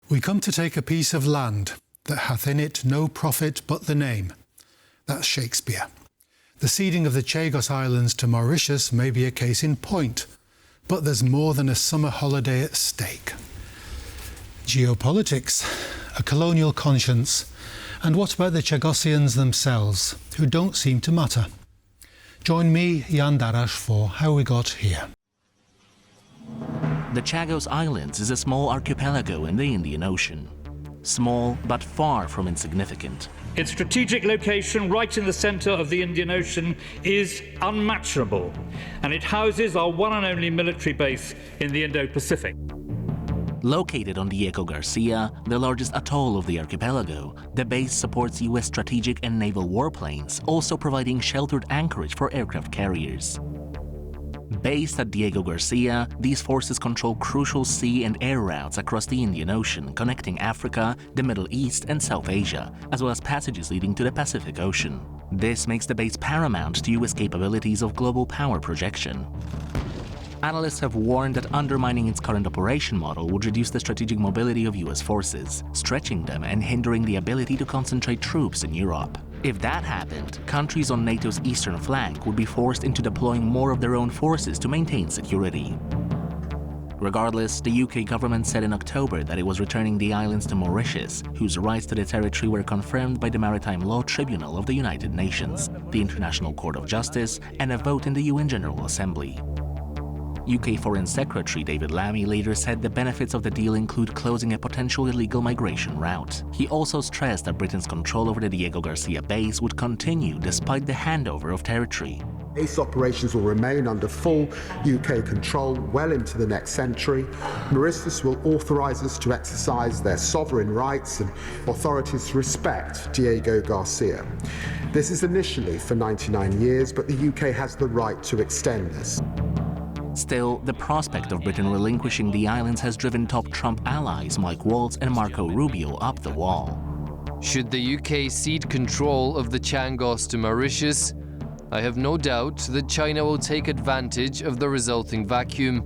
We come to take a piece of land that hath in it no profit but the name. That's Shakespeare. The ceding of the Chagos Islands to Mauritius may be a case in point, but there's more than a summer holiday at stake. Geopolitics, a colonial conscience, and what about the Chagosians themselves, who don't seem to matter? Join me, Jan Darash, for How We Got Here. The Chagos Islands is a small archipelago in the Indian Ocean. Small, but far from insignificant. Its strategic location right in the centre of the Indian Ocean is unmatchable, and it houses our one and only military base in the Indo-Pacific. Located on Diego Garcia, the largest atoll of the archipelago, the base supports U.S. strategic and naval warplanes, also providing sheltered anchorage for aircraft carriers. Based at Diego Garcia, these forces control crucial sea and air routes across the Indian Ocean, connecting Africa, the Middle East and South Asia, as well as passages leading to the Pacific Ocean. This makes the base paramount to U.S. capabilities of global power projection. Analysts have warned that undermining its current operation model would reduce the strategic mobility of U.S. forces, stretching them and hindering the ability to concentrate troops in Europe. If that happened, countries on NATO's eastern flank would be forced into deploying more of their own forces to maintain security. Regardless, the UK government said in October that it was returning the islands to Mauritius, whose rights to the territory were confirmed by the Maritime Law Tribunal of the United Nations, the International Court of Justice, and a vote in the UN General Assembly. UK Foreign Secretary David Lammy later said the benefits of the deal include closing a potential illegal migration route. He also stressed that Britain's control over the Diego Garcia base would continue despite the handover of territory. Base operations will remain under full UK control well into the next century. Mauritius will authorise us to exercise their sovereign rights and authorities respect Diego Garcia. This is initially for 99 years, but the UK has the right to extend this. Still, the prospect of Britain relinquishing the islands has driven top Trump allies Mike Waltz and Marco Rubio up the wall. Should the UK cede control of the Chagos to Mauritius, I have no doubt that China will take advantage of the resulting vacuum.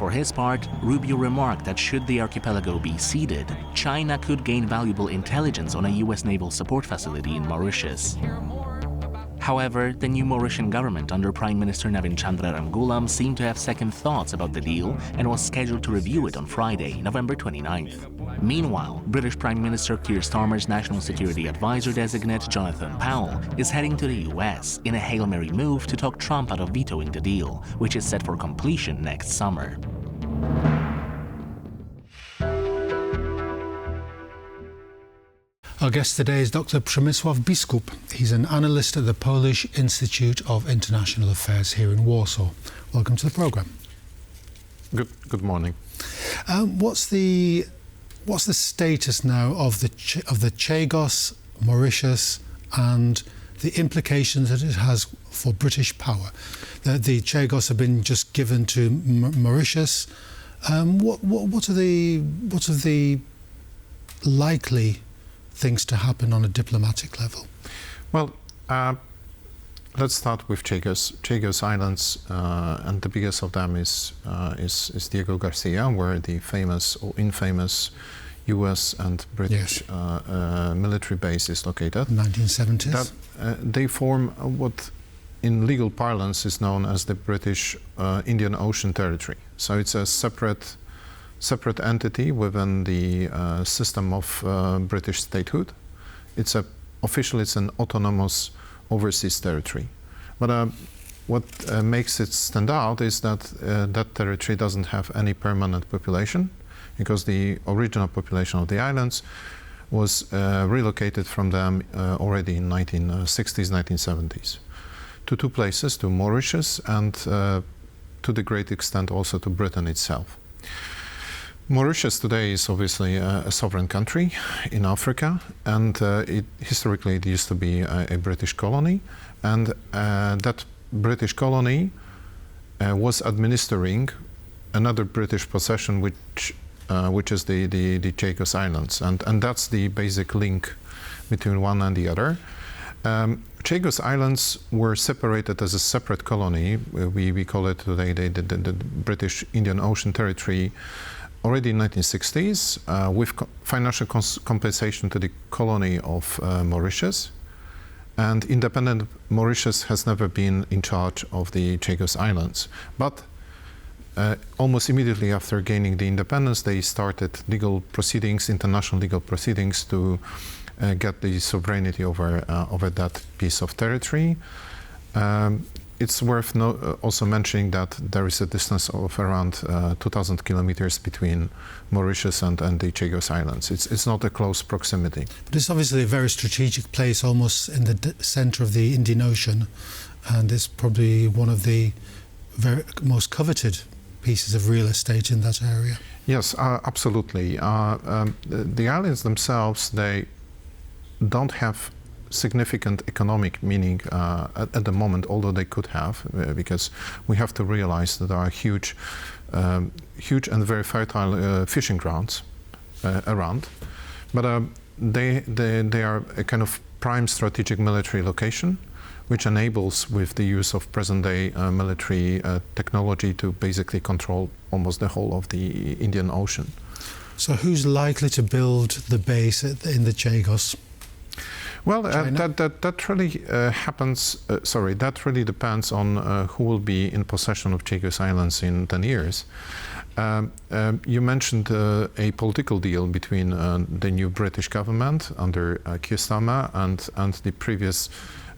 For his part, Rubio remarked that should the archipelago be ceded, China could gain valuable intelligence on a US naval support facility in Mauritius. However, the new Mauritian government under Prime Minister Navin Chandra Ramgoolam seemed to have second thoughts about the deal and was scheduled to review it on Friday, November 29th. Meanwhile, British Prime Minister Keir Starmer's National Security Advisor designate Jonathan Powell is heading to the U.S. in a Hail Mary move to talk Trump out of vetoing the deal, which is set for completion next summer. Our guest today is Dr. Przemysław Biskup. He's an analyst at the Polish Institute of International Affairs here in Warsaw. Welcome to the programme. Good morning. What's the status now of the Chagos, Mauritius, and the implications that it has for British power? The Chagos have been just given to Mauritius. What are the likely things to happen on a diplomatic level? Well, let's start with Chagos Islands, and the biggest of them is Diego Garcia, where the famous or infamous U.S. and British military base is located. 1970s. They form what in legal parlance is known as the British Indian Ocean Territory. So it's a separate entity within the system of British statehood. Officially it's an autonomous overseas territory. But what makes it stand out is that that territory doesn't have any permanent population, because the original population of the islands was relocated from them already in 1960s, 1970s to two places, to Mauritius and to the great extent also to Britain itself. Mauritius today is obviously a sovereign country in Africa, and historically it used to be a British colony, and that British colony was administering another British possession, which is the Chagos Islands, and that's the basic link between one and the other. Chagos Islands were separated as a separate colony. We call it today the British Indian Ocean Territory already in 1960s with financial compensation to the colony of Mauritius. And independent Mauritius has never been in charge of the Chagos Islands. But almost immediately after gaining the independence, they started legal proceedings, international legal proceedings, to get the sovereignty over that piece of territory. It's worth also mentioning that there is a distance of around 2,000 kilometers between Mauritius and the Chagos Islands. It's not a close proximity. But it's obviously a very strategic place, almost in the centre of the Indian Ocean, and it's probably one of the most coveted pieces of real estate in that area. Yes, absolutely. The islands themselves, they don't have significant economic meaning at the moment, although they could have, because we have to realize that there are huge and very fertile fishing grounds around. But they are a kind of prime strategic military location, which enables, with the use of present-day military technology, to basically control almost the whole of the Indian Ocean. So who's likely to build the base in the Chagos? Well, that really that really depends on who will be in possession of Chagos Islands in 10 years. You mentioned a political deal between the new British government under Keir Starmer and the previous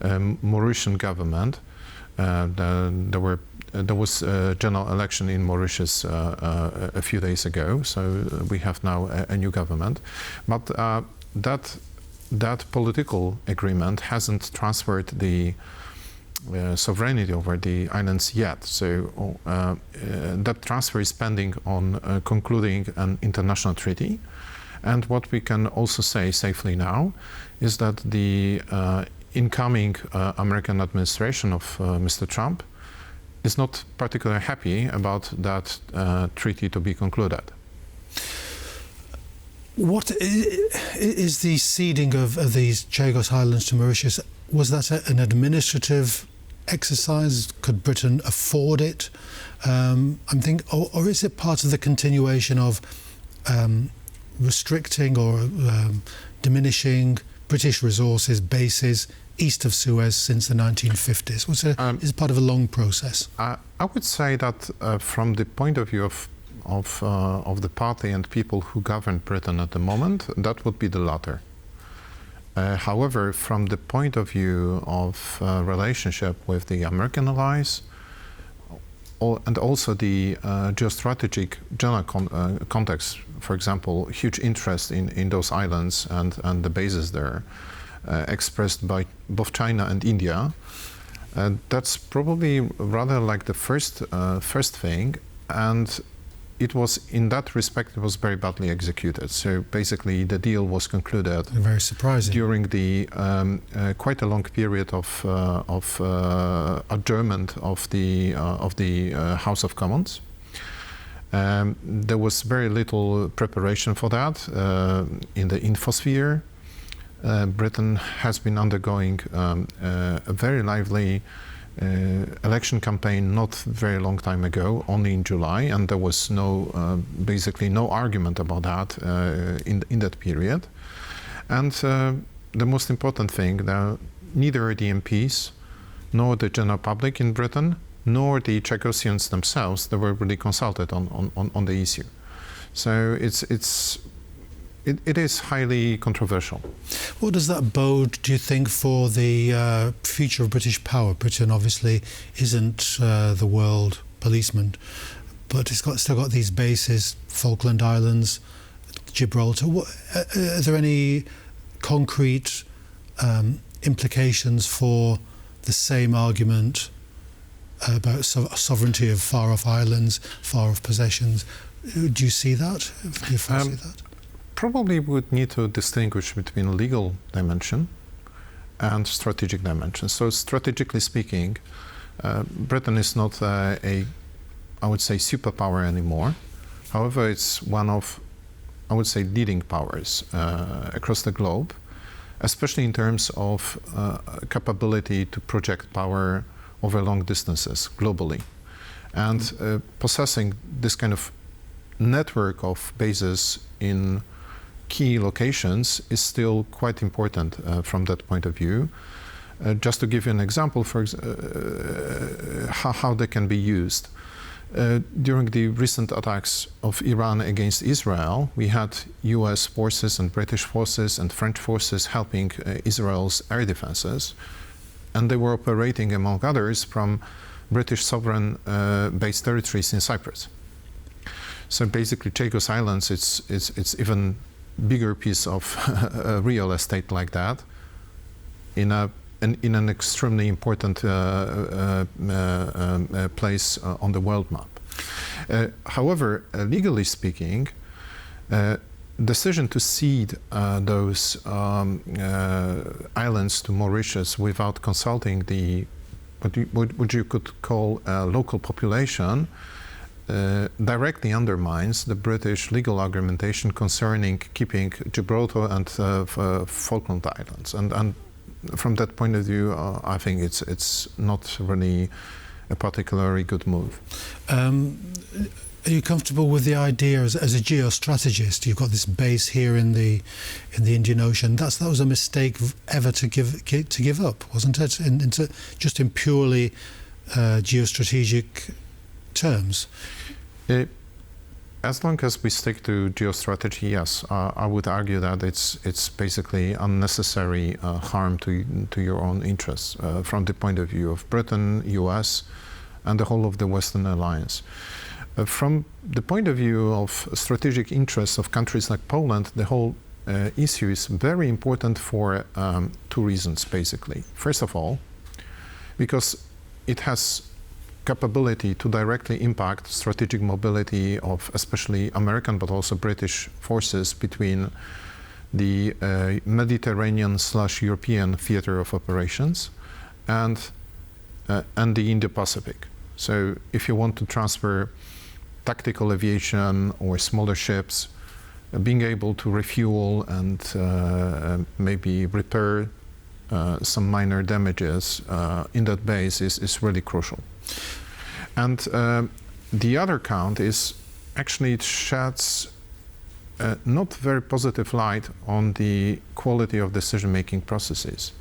Mauritian government. There was a general election in Mauritius a few days ago, so we have now a new government. But that political agreement hasn't transferred the sovereignty over the islands yet. So that transfer is pending on concluding an international treaty. And what we can also say safely now is that the incoming American administration of Mr. Trump is not particularly happy about that treaty to be concluded. What is the ceding of these Chagos Islands to Mauritius? Was that an administrative exercise? Could Britain afford it? I'm thinking, or is it part of the continuation of restricting or diminishing British resources bases east of Suez since the 1950s? Is it part of a long process? I would say that from the point of view of the party and people who govern Britain at the moment, that would be the latter. However, from the point of view of relationship with the American allies, and also the geostrategic general context, for example, huge interest in those islands and the bases there, expressed by both China and India, that's probably rather like the first thing, and it was, in that respect, it was very badly executed. So basically, the deal was concluded. Very surprising. During the quite a long period of adjournment of the House of Commons. There was very little preparation for that in the infosphere. Britain has been undergoing a very lively election campaign not very long time ago, only in July, and there was basically no argument about that in that period. And the most important thing, that neither the MPs nor the general public in Britain nor the Chagosians themselves, they were really consulted on the issue. So it is highly controversial. What does that bode, do you think, for the future of British power? Britain obviously isn't the world policeman, but it's still got these bases, Falkland Islands, Gibraltar. Are there any concrete implications for the same argument about sovereignty of far-off islands, far-off possessions? Do you see that? Do you foresee that? Probably would need to distinguish between legal dimension and strategic dimension. So strategically speaking, Britain is not I would say, superpower anymore. However, it's one of, I would say, leading powers across the globe, especially in terms of capability to project power over long distances globally. And possessing this kind of network of bases in key locations is still quite important from that point of view. Just to give you an example, how they can be used. During the recent attacks of Iran against Israel, we had U.S. forces and British forces and French forces helping Israel's air defenses, and they were operating, among others, from British sovereign based territories in Cyprus. So basically, Chagos Islands, it's even bigger piece of real estate like that in an extremely important place on the world map. However, legally speaking, decision to cede those islands to Mauritius without consulting the what you could call a local population directly undermines the British legal argumentation concerning keeping Gibraltar and Falkland Islands. And from that point of view, I think it's not really a particularly good move. Are you comfortable with the idea as a geostrategist? You've got this base here in the Indian Ocean. That was a mistake ever to give up, wasn't it? Just in purely geostrategic terms. As long as we stick to geostrategy, yes, I would argue that it's basically unnecessary harm to your own interests from the point of view of Britain, U.S., and the whole of the Western alliance. From the point of view of strategic interests of countries like Poland, the whole issue is very important for two reasons, basically. First of all, because it has capability to directly impact strategic mobility of especially American but also British forces between the Mediterranean/European theater of operations and the Indo-Pacific. So if you want to transfer tactical aviation or smaller ships, being able to refuel and maybe repair some minor damages in that base is really crucial. And the other count is actually it sheds not very positive light on the quality of decision-making processes.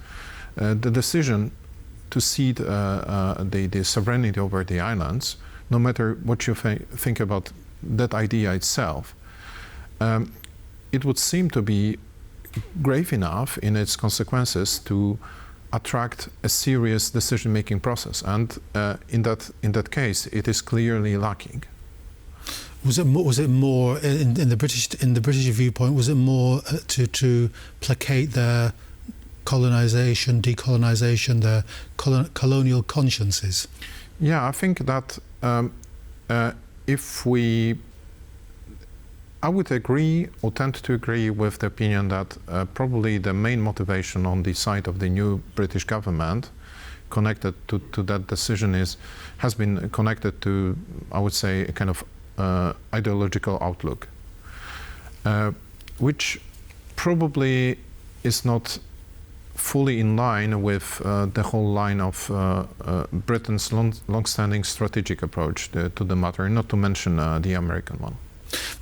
The decision to cede the sovereignty over the islands, no matter what you think about that idea itself, it would seem to be grave enough in its consequences to attract a serious decision-making process, and in that case, it is clearly lacking. Was it more in the British viewpoint? Was it more to placate their colonization, decolonization, their colonial consciences? Yeah, I think that I would agree or tend to agree with the opinion that probably the main motivation on the side of the new British government connected to that decision has been connected to, I would say, a kind of ideological outlook, which probably is not fully in line with the whole line of Britain's long-standing strategic approach to the matter, not to mention the American one.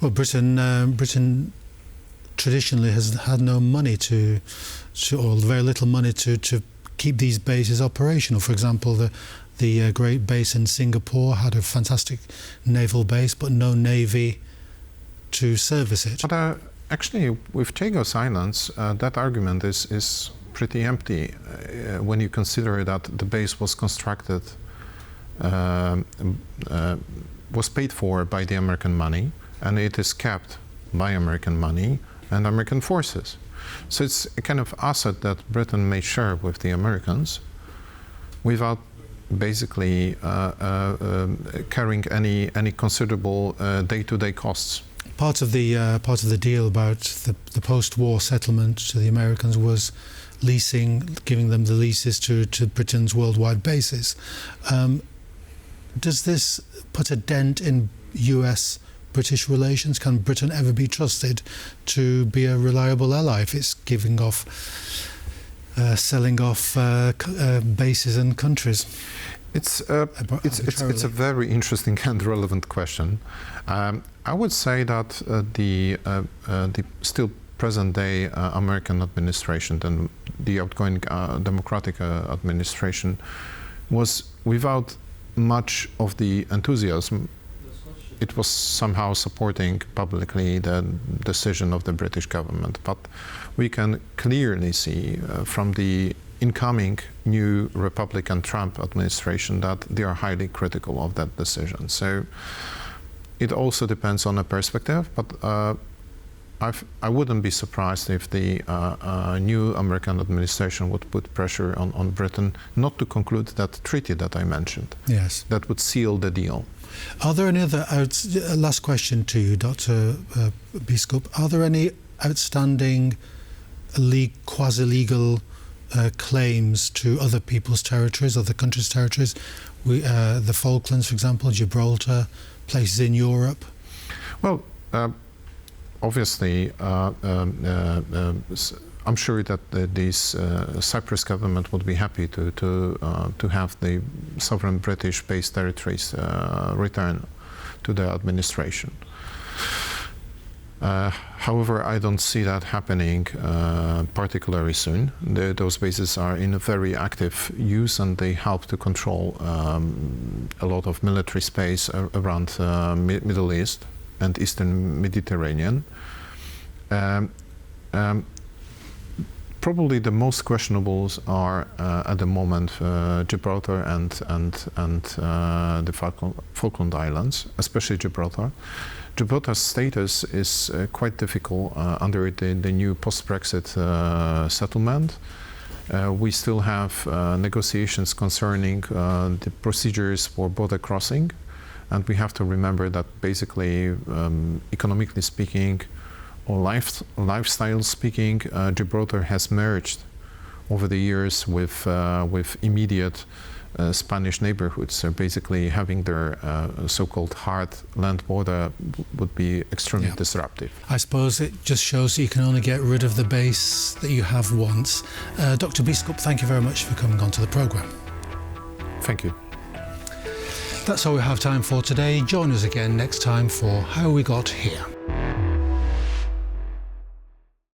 Well, Britain traditionally has had no money or very little money to keep these bases operational. For example, the great base in Singapore had a fantastic naval base, but no navy to service it. But actually, with Chagos Islands, that argument is pretty empty when you consider that the base was constructed, was paid for by the American money, and it is kept by American money and American forces. So it's a kind of asset that Britain may share with the Americans without basically carrying any considerable day-to-day costs. Part of the deal about the post-war settlement to the Americans was leasing, giving them the leases to Britain's worldwide bases. Does this put a dent in U.S.-British relations? Can Britain ever be trusted to be a reliable ally if it's selling off bases and countries? It's a very interesting and relevant question. I would say that the still present-day American administration and the outgoing Democratic administration was without much of the enthusiasm. It was somehow supporting publicly the decision of the British government, but we can clearly see from the incoming new Republican Trump administration that they are highly critical of that decision. So it also depends on the perspective, but I wouldn't be surprised if the new American administration would put pressure on Britain not to conclude that treaty that I mentioned. Yes. That would seal the deal. Are there any other, last question to you, Dr. Biskup, are there any outstanding quasi-legal claims to other people's territories, other countries' territories? The Falklands, for example, Gibraltar, places in Europe? Well, obviously, I'm sure that this Cyprus government would be happy to have the sovereign British-based territories return to the administration. However, I don't see that happening particularly soon. Those bases are in a very active use, and they help to control a lot of military space around Middle East and Eastern Mediterranean. Probably the most questionables are at the moment Gibraltar and the Falkland Islands, especially Gibraltar. Gibraltar's status is quite difficult under the new post-Brexit settlement. We still have negotiations concerning the procedures for border crossing, and we have to remember that basically, economically speaking, or lifestyle speaking, Gibraltar has merged over the years with immediate Spanish neighborhoods. So basically having their so-called hard land border would be extremely disruptive. I suppose it just shows that you can only get rid of the base that you have once. Dr. Biskup, thank you very much for coming onto the programme. Thank you. That's all we have time for today. Join us again next time for How We Got Here.